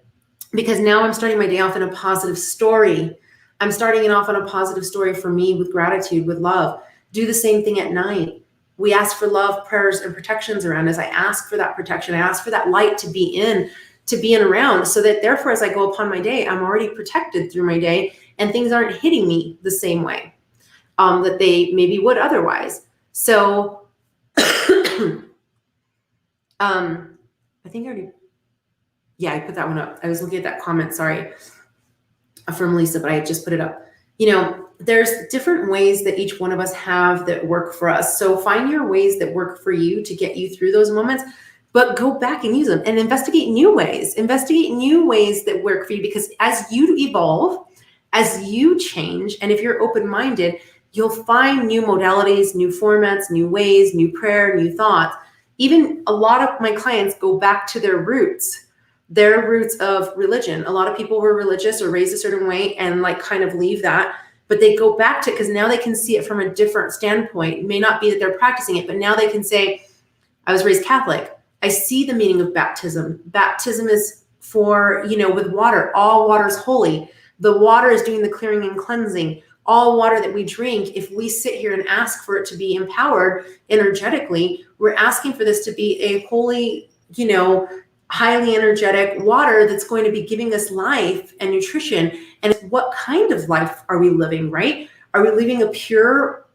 because now I'm starting my day off in a positive story. I'm starting it off on a positive story for me, with gratitude, with love. Do the same thing at night. We ask for love, prayers, and protections around us. I ask for that protection. I ask for that light to be in around, so that therefore, as I go upon my day, I'm already protected through my day, and things aren't hitting me the same way that they maybe would otherwise. So I think I put that one up. I was looking at that comment, sorry, from Lisa, but I just put it up. There's different ways that each one of us have that work for us. So find your ways that work for you to get you through those moments, but go back and use them and investigate new ways that work for you, because as you evolve, as you change, and if you're open-minded, you'll find new modalities, new formats, new ways, new prayer, new thoughts. Even a lot of my clients go back to their roots of religion. A lot of people were religious or raised a certain way and like kind of leave that, but they go back to it because now they can see it from a different standpoint. It may not be that they're practicing it, but now they can say, I was raised Catholic. I see the meaning of baptism. Baptism is for, with water. All water is holy. The water is doing the clearing and cleansing. All water that we drink, if we sit here and ask for it to be empowered energetically, we're asking for this to be a holy, highly energetic water that's going to be giving us life and nutrition. And what kind of life are we living, right? Are we living a pure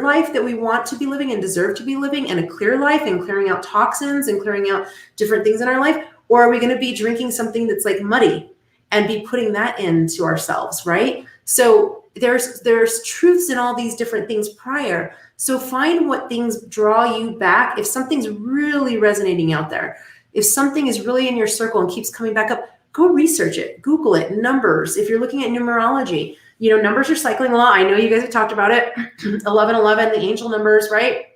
life that we want to be living and deserve to be living, and a clear life and clearing out toxins and clearing out different things in our life? Or are we going to be drinking something that's like muddy and be putting that into ourselves, right? So there's truths in all these different things prior. So find what things draw you back. If something's really resonating out there, if something is really in your circle and keeps coming back up, go research it, Google it, numbers. If you're looking at numerology, numbers are cycling a lot. I know you guys have talked about it. 1111, the angel numbers, right?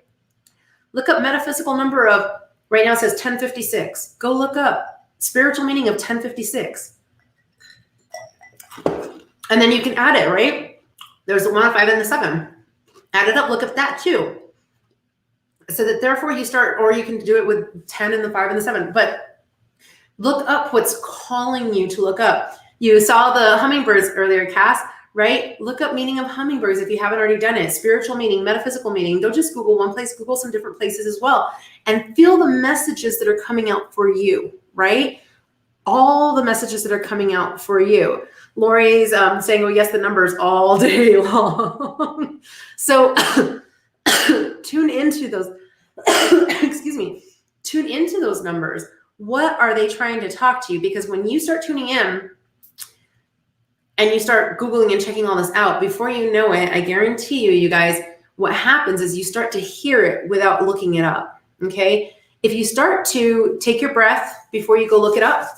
Look up metaphysical number of, right now it says 1056. Go look up spiritual meaning of 1056. And then you can add it, right? There's the 1, 5, and the 7. Add it up, look at that too. So that therefore you start, or you can do it with 10 and the 5 and the 7. But look up what's calling you to look up. You saw the hummingbirds earlier, Cass, right? Look up meaning of hummingbirds if you haven't already done it. Spiritual meaning, metaphysical meaning. Don't just Google one place, Google some different places as well. And feel the messages that are coming out for you, right? All the messages that are coming out for you. Lori's saying, oh, yes, the numbers all day long. So tune into those, excuse me, tune into those numbers. What are they trying to talk to you? Because when you start tuning in and you start Googling and checking all this out, before you know it, I guarantee you guys, what happens is you start to hear it without looking it up, okay? If you start to take your breath before you go look it up,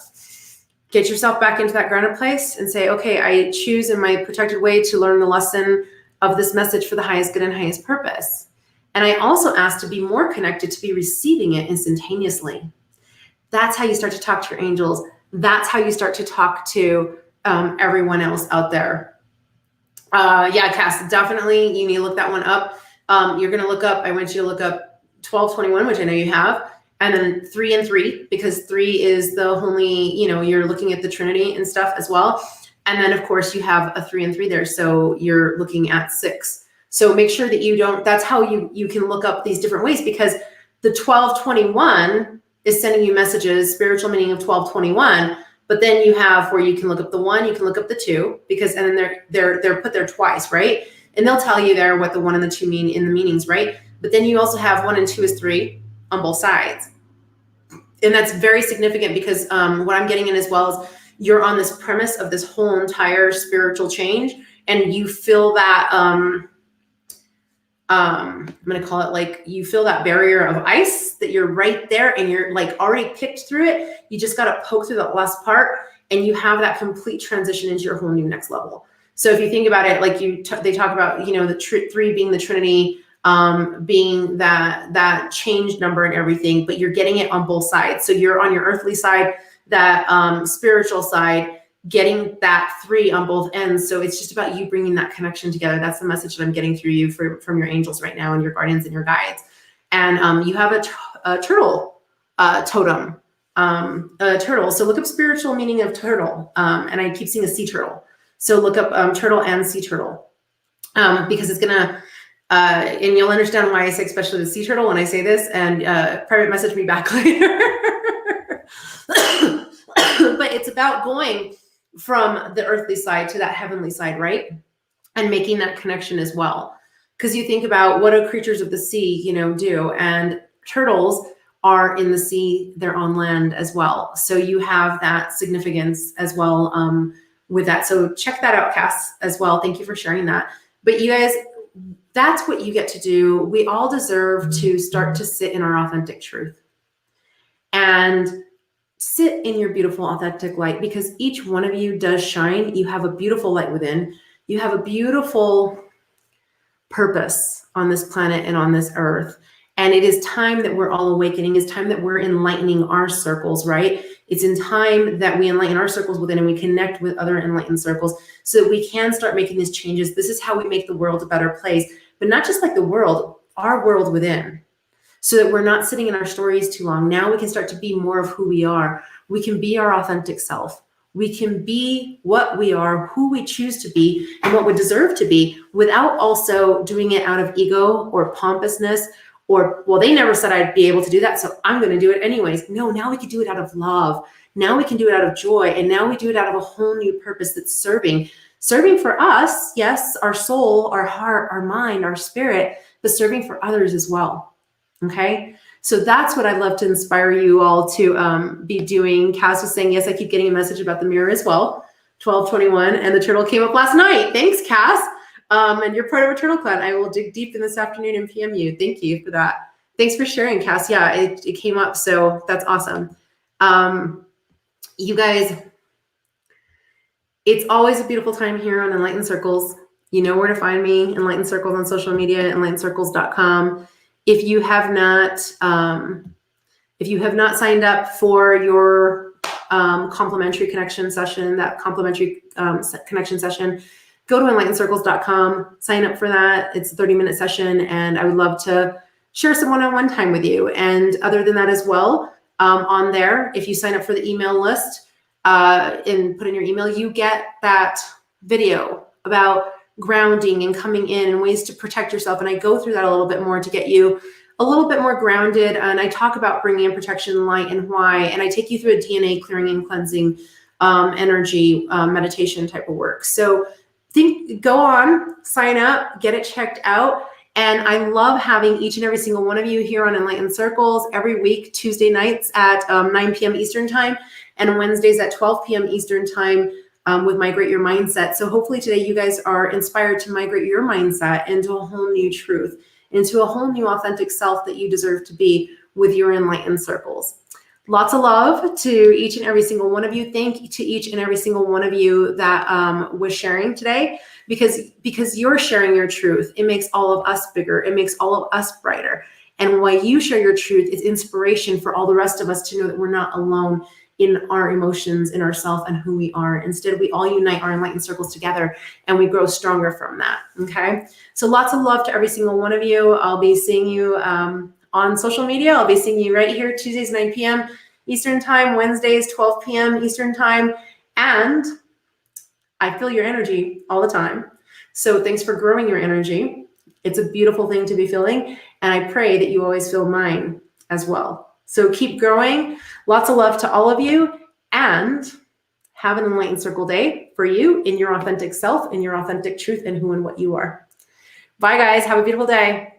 get yourself back into that grounded place and say, okay, I choose in my protected way to learn the lesson of this message for the highest good and highest purpose. And I also ask to be more connected, to be receiving it instantaneously. That's how you start to talk to your angels. That's how you start to talk to everyone else out there. Yeah, Cass, definitely you need to look that one up. You're going to look up, I want you to look up 1221, which I know you have. And then 3 and 3, because 3 is the holy, you're looking at the Trinity and stuff as well. And then of course you have a 3 and 3 there. So you're looking at 6. So make sure that you don't, that's how you can look up these different ways, because the 1221 is sending you messages, spiritual meaning of 1221. But then you have where you can look up the 1, you can look up the 2, because, and then they're put there twice, right? And they'll tell you there what the 1 and the 2 mean in the meanings, right? But then you also have 1 and 2 is 3 on both sides. And that's very significant, because what I'm getting in as well is you're on this premise of this whole entire spiritual change, and you feel that, I'm going to call it like, you feel that barrier of ice that you're right there and you're like already picked through it. You just got to poke through that last part, and you have that complete transition into your whole new next level. So if you think about it, like they talk about, the 3 being the Trinity, being that change number and everything, but you're getting it on both sides. So you're on your earthly side, that spiritual side, getting that 3 on both ends. So it's just about you bringing that connection together. That's the message that I'm getting through you from your angels right now, and your guardians and your guides. And you have a turtle totem, a turtle. So look up spiritual meaning of turtle. And I keep seeing a sea turtle. So look up turtle and sea turtle, because it's gonna, and you'll understand why I say especially the sea turtle when I say this, and private message me back later. But it's about going from the earthly side to that heavenly side, right? And making that connection as well. Because you think about what do creatures of the sea, do, and turtles are in the sea, they're on land as well. So you have that significance as well with that. So check that out, Cass, as well. Thank you for sharing that. But you guys, that's what you get to do. We all deserve to start to sit in our authentic truth and sit in your beautiful, authentic light, because each one of you does shine. You have a beautiful light within. You have a beautiful purpose on this planet and on this earth. And it is time that we're all awakening. It's time that we're enlightening our circles, right? It's in time that we enlighten our circles within, and we connect with other enlightened circles so that we can start making these changes. This is how we make the world a better place, but not just like the world, our world within. so that we're not sitting in our stories too long. Now we can start to be more of who we are. We can be our authentic self. We can be what we are, who we choose to be, and what we deserve to be, without also doing it out of ego or pompousness or, well, they never said I'd be able to do that, so I'm going to do it anyways. No, now we can do it out of love. Now we can do it out of joy. And now we do it out of a whole new purpose that's serving for us, yes, our soul, our heart, our mind, our spirit, but serving for others as well. Okay. So that's what I'd love to inspire you all to be doing. Cass was saying, yes, I keep getting a message about the mirror as well. 1221, and the turtle came up last night. Thanks, Cass. And you're part of a turtle clan. I will dig deep in this afternoon and PM you. Thank you for that. Thanks for sharing, Cass. Yeah, it came up. So that's awesome. You guys, it's always a beautiful time here on Enlightened Circles. You know where to find me, Enlightened Circles on social media, enlightencircles.com. If you have not signed up for your complimentary connection session, that complimentary connection session, go to enlightencircles.com, sign up for that. It's a 30-minute session, and I would love to share some one-on-one time with you. And other than that as well, on there, if you sign up for the email list and put in your email, you get that video about grounding and coming in and ways to protect yourself. And I go through that a little bit more to get you a little bit more grounded. And I talk about bringing in protection, light, and why. And I take you through a DNA clearing and cleansing energy meditation type of work. So go on, sign up, get it checked out. And I love having each and every single one of you here on Enlightened Circles every week, Tuesday nights at 9 p.m. Eastern time and Wednesdays at 12 p.m. Eastern time with Migrate Your Mindset. So hopefully today you guys are inspired to migrate your mindset into a whole new truth, into a whole new authentic self that you deserve to be with your Enlightened Circles. Lots of love to each and every single one of you. Thank you to each and every single one of you that was sharing today, because you're sharing your truth. It makes all of us bigger. It makes all of us brighter. And why you share your truth is inspiration for all the rest of us to know that we're not alone in our emotions, in ourself, and who we are. Instead, we all unite our Enlightened Circles together and we grow stronger from that. Okay. So lots of love to every single one of you. I'll be seeing you on social media. I'll be seeing you right here, Tuesdays, 9 p.m. Eastern time, Wednesdays, 12 p.m. Eastern time. And I feel your energy all the time. So thanks for growing your energy. It's a beautiful thing to be feeling. And I pray that you always feel mine as well. So keep growing. Lots of love to all of you. And have an Enlightened Circle day for you in your authentic self, in your authentic truth, and who and what you are. Bye, guys. Have a beautiful day.